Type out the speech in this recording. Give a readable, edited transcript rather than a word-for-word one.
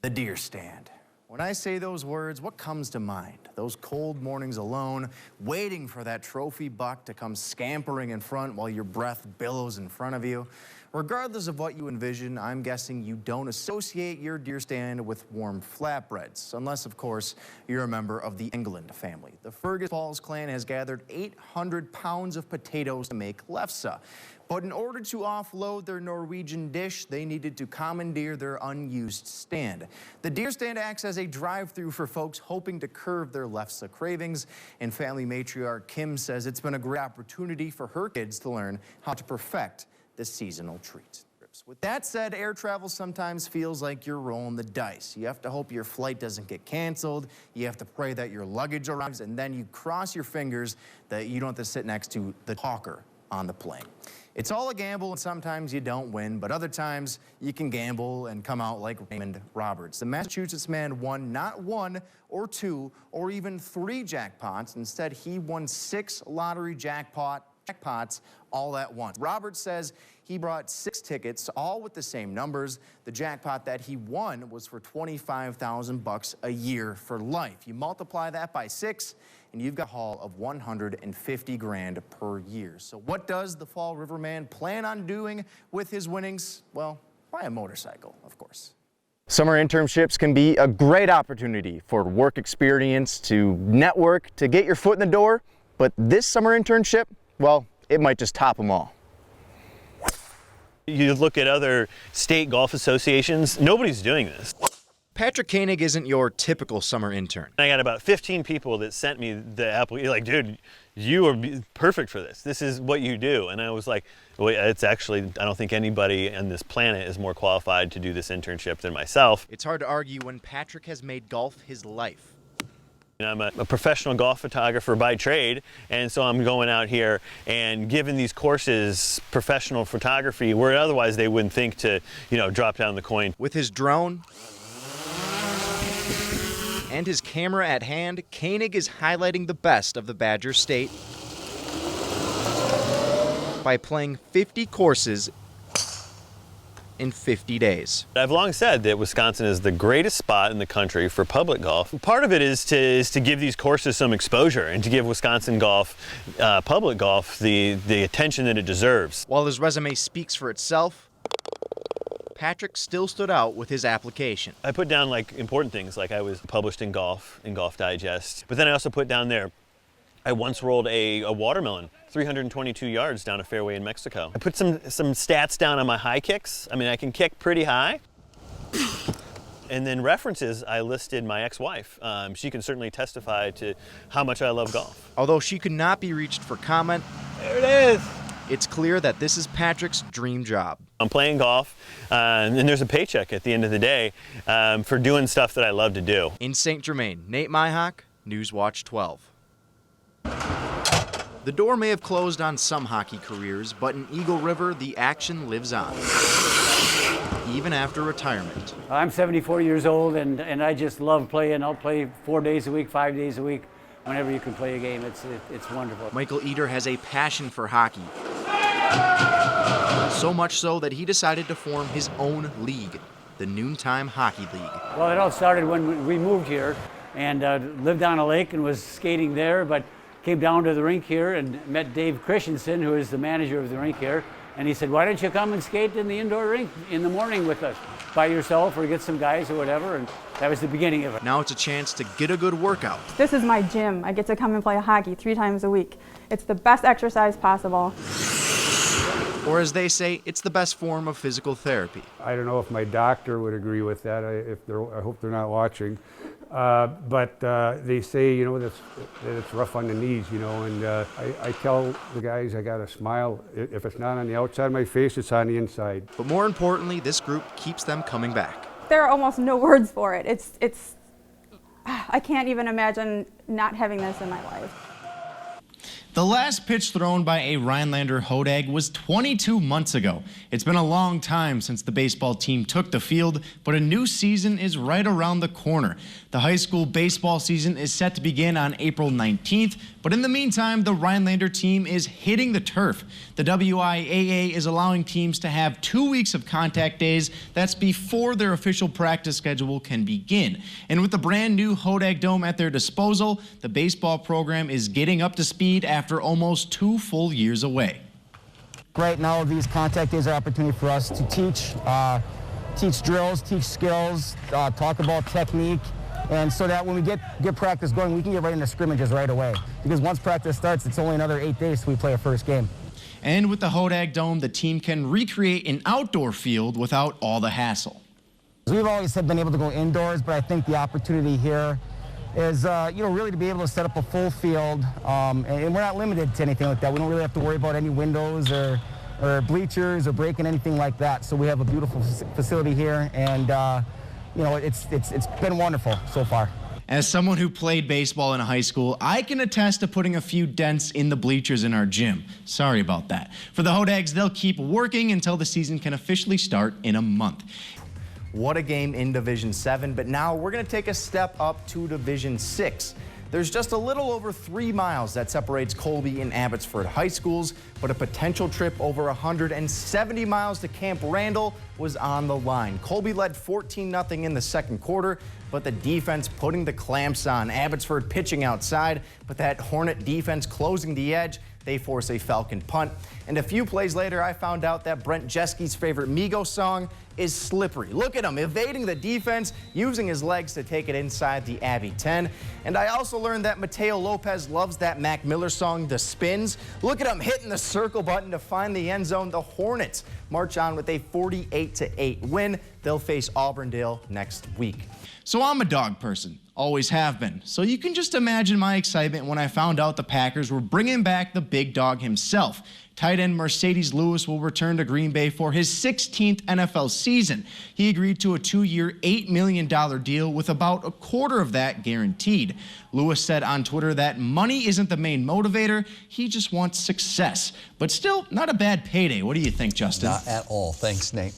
The deer stand. When I say those words, what comes to mind? Those cold mornings alone, waiting for that trophy buck to come scampering in front while your breath billows in front of you. Regardless of what you envision, I'm guessing you don't associate your deer stand with warm flatbreads, unless, of course, you're a member of the England family. The Fergus Falls clan has gathered 800 pounds of potatoes to make lefse. But in order to offload their Norwegian dish, they needed to commandeer their unused stand. The deer stand acts as a drive-through for folks hoping to curb their lefse cravings. And family matriarch Kim says it's been a great opportunity for her kids to learn how to perfect this seasonal treat. With that said, air travel sometimes feels like you're rolling the dice. You have to hope your flight doesn't get canceled. You have to pray that your luggage arrives, and then you cross your fingers that you don't have to sit next to the talker on the plane. It's all a gamble, and sometimes you don't win, but other times you can gamble and come out like Raymond Roberts. The Massachusetts man won not 1 or 2 or even 3 jackpots. Instead, he won 6 lottery jackpots all at once. Roberts says he brought 6 tickets, all with the same numbers. The jackpot that he won was for $25,000 a year for life. You multiply that by 6, and you've got a haul of $150 grand per year. So what does the Fall River man plan on doing with his winnings? Well, buy a motorcycle, of course. Summer internships can be a great opportunity for work experience, to network, to get your foot in the door. But this summer internship, well, it might just top them all. You look at other state golf associations, nobody's doing this. Patrick Koenig isn't your typical summer intern. I got about 15 people that sent me the application, like, dude, you are perfect for this. This is what you do. And I was like, well, it's actually, I don't think anybody on this planet is more qualified to do this internship than myself. It's hard to argue when Patrick has made golf his life. I'm a professional golf photographer by trade, and so I'm going out here and giving these courses professional photography where otherwise they wouldn't think to, drop down the coin. With his drone and his camera at hand, Koenig is highlighting the best of the Badger State by playing 50 courses in 50 days. I've long said that Wisconsin is the greatest spot in the country for public golf. Part of it is to give these courses some exposure and to give Wisconsin golf, public golf, the attention that it deserves. While his resume speaks for itself, Patrick still stood out with his application. I put down important things, like I was published in Golf Digest, but then I also put down there, I once rolled a watermelon 322 yards down a fairway in Mexico. I put some stats down on my high kicks. I mean, I can kick pretty high. And then references, I listed my ex-wife. She can certainly testify to how much I love golf. Although she could not be reached for comment, there it is. It's clear that this is Patrick's dream job. I'm playing golf, and there's a paycheck at the end of the day for doing stuff that I love to do. In St. Germain, Nate Meihak, Newswatch 12. The door may have closed on some hockey careers, but in Eagle River, the action lives on, even after retirement. I'm 74 years old, and I just love playing. I'll play 4 days a week, 5 days a week, whenever you can play a game. It's wonderful. Michael Eder has a passion for hockey, so much so that he decided to form his own league, the Noontime Hockey League. Well, it all started when we moved here and lived on a lake and was skating there, but came down to the rink here and met Dave Christensen, who is the manager of the rink here, and he said, why don't you come and skate in the indoor rink in the morning with us, by yourself or get some guys or whatever, and that was the beginning of it. Now it's a chance to get a good workout. This is my gym. I get to come and play hockey 3 times a week. It's the best exercise possible. Or as they say, it's the best form of physical therapy. I don't know if my doctor would agree with that. I hope they're not watching. But they say, that it's rough on the knees, and I tell the guys I got to smile. If it's not on the outside of my face, it's on the inside. But more importantly, this group keeps them coming back. There are almost no words for it. I can't even imagine not having this in my life. The last pitch thrown by a Rhinelander Hodag was 22 months ago. It's been a long time since the baseball team took the field, but a new season is right around the corner. The high school baseball season is set to begin on April 19th, but in the meantime, the Rhinelander team is hitting the turf. The WIAA is allowing teams to have 2 weeks of contact days. That's before their official practice schedule can begin. And with the brand new Hodag Dome at their disposal, the baseball program is getting up to speed after almost 2 full years away. Right now, these contact days are an opportunity for us to teach drills, teach skills, talk about technique, and so that when we get practice going, we can get right into scrimmages right away. Because once practice starts, it's only another 8 days till we play our first game. And with the Hodag Dome, the team can recreate an outdoor field without all the hassle. We've always been able to go indoors, but I think the opportunity here is, really to be able to set up a full field, and we're not limited to anything like that. We don't really have to worry about any windows or bleachers or breaking anything like that. So we have a beautiful facility here, and it's been wonderful so far. As someone who played baseball in high school, I can attest to putting a few dents in the bleachers in our gym. Sorry about that. For the Hodags, they'll keep working until the season can officially start in a month. What a game in Division 7, but now we're going to take a step up to Division 6. There's just a little over 3 miles that separates Colby and Abbotsford high schools, but a potential trip over 170 miles to Camp Randall was on the line. Colby led 14-0 in the second quarter, but the defense putting the clamps on. Abbotsford pitching outside, but that Hornet defense closing the edge. They force a Falcon punt. And a few plays later, I found out that Brent Jeski's favorite Migos song is Slippery. Look at him evading the defense, using his legs to take it inside the Abbey 10. And I also learned that Mateo Lopez loves that Mac Miller song, The Spins. Look at him hitting the circle button to find the end zone. The Hornets march on with a 48-8 win. They'll face Auburndale next week. So I'm a dog person. Always have been. So you can just imagine my excitement when I found out the Packers were bringing back the big dog himself. Tight end Mercedes Lewis will return to Green Bay for his 16th NFL season. He agreed to a 2-year, $8 million deal with about a quarter of that guaranteed. Lewis said on Twitter that money isn't the main motivator. He just wants success. But still, not a bad payday. What do you think, Justin? Not at all. Thanks, Nate.